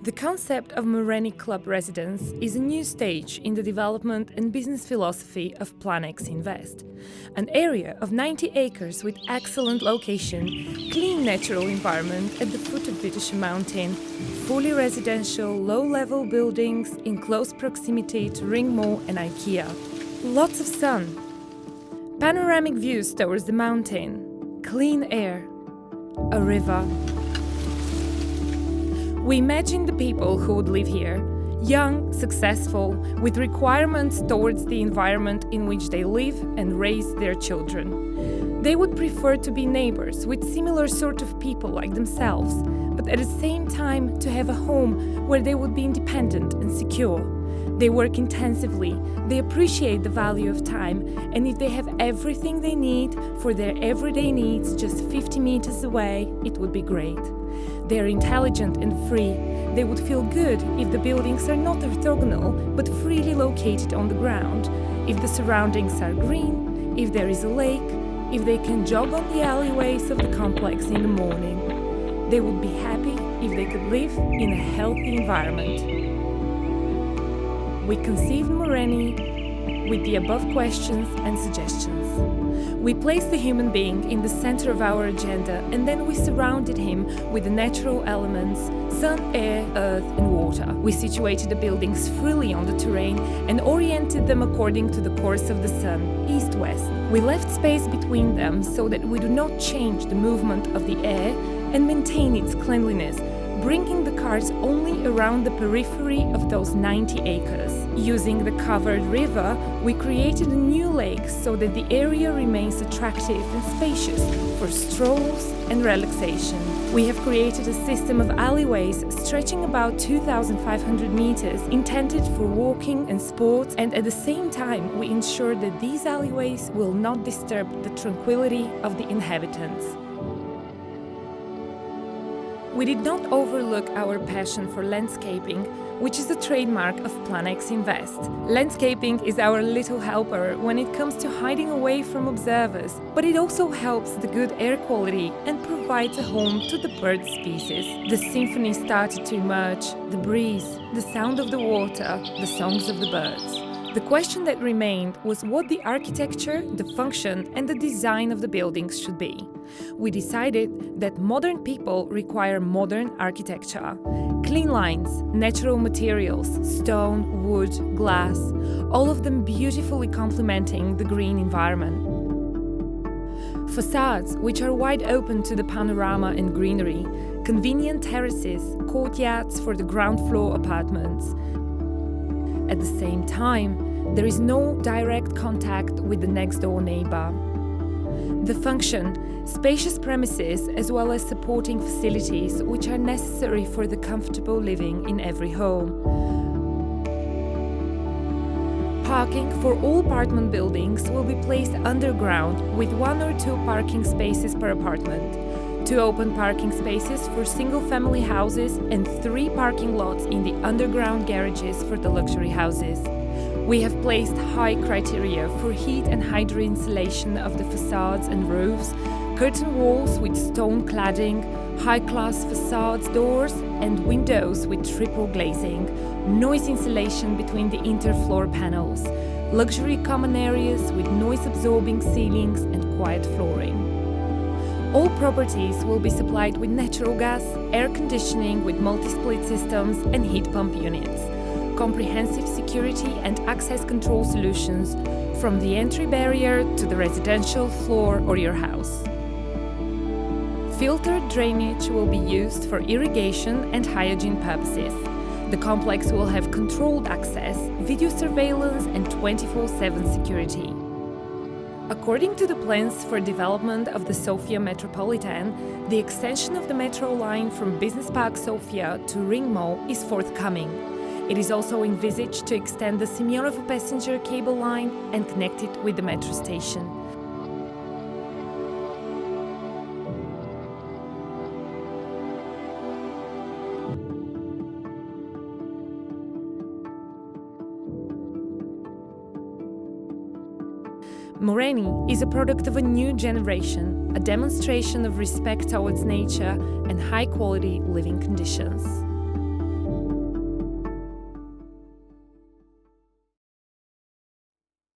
The concept of Moreni Club Residence is a new stage in the development and business philosophy of Planex Invest, an area of 90 acres with excellent location, clean natural environment at the foot of Vitosha Mountain, fully residential, low-level buildings in close proximity to Ring Mall and IKEA. Lots of sun, panoramic views towards the mountain, clean air, a river. We imagine the people who would live here, young, successful, with requirements towards the environment in which they live and raise their children. They would prefer to be neighbors with similar sort of people like themselves, but at the same time to have a home where they would be independent and secure. They work intensively, they appreciate the value of time, and if they have everything they need for their everyday needs just 50 meters away, it would be great. They are intelligent and free. They would feel good if the buildings are not orthogonal but freely located on the ground, if the surroundings are green, if there is a lake, if they can jog on the alleyways of the complex in the morning. They would be happy if they could live in a healthy environment. We conceived Moreni with the above questions and suggestions. We placed the human being in the center of our agenda, and then we surrounded him with the natural elements, sun, air, earth and water. We situated the buildings freely on the terrain and oriented them according to the course of the sun, east-west. We left space between them so that we do not change the movement of the air and maintain its cleanliness, bringing the cars only around the periphery of those 90 acres. Using the covered river, we created a new lake so that the area remains attractive and spacious for strolls and relaxation. We have created a system of alleyways stretching about 2,500 meters, intended for walking and sports, and at the same time we ensure that these alleyways will not disturb the tranquility of the inhabitants. We did not overlook our passion for landscaping, which is a trademark of Planex Invest. Landscaping is our little helper when it comes to hiding away from observers, but it also helps the good air quality and provides a home to the bird species. The symphony started to emerge, the breeze, the sound of the water, the songs of the birds. The question that remained was what the architecture, the function and the design of the buildings should be. We decided that modern people require modern architecture. Clean lines, natural materials, stone, wood, glass, all of them beautifully complementing the green environment. Facades, which are wide open to the panorama and greenery, convenient terraces, courtyards for the ground floor apartments. At the same time, there is no direct contact with the next-door neighbor. The function, spacious premises as well as supporting facilities which are necessary for the comfortable living in every home. Parking for all apartment buildings will be placed underground with 1 or 2 parking spaces per apartment, 2 open parking spaces for single-family houses and 3 parking lots in the underground garages for the luxury houses. We have placed high criteria for heat and hydro insulation of the facades and roofs, curtain walls with stone cladding, high-class facades, doors and windows with triple glazing, noise insulation between the interfloor panels, luxury common areas with noise-absorbing ceilings and quiet flooring. All properties will be supplied with natural gas, air conditioning with multi-split systems and heat pump units, comprehensive security and access control solutions from the entry barrier to the residential floor or your house. Filtered drainage will be used for irrigation and hygiene purposes. The complex will have controlled access, video surveillance and 24/7 security. According to the plans for development of the Sofia Metropolitan, the extension of the metro line from Business Park Sofia to Ring Mall is forthcoming. It is also envisaged to extend the Semyonovo passenger cable line and connect it with the metro station. Moreni is a product of a new generation, a demonstration of respect towards nature and high-quality living conditions.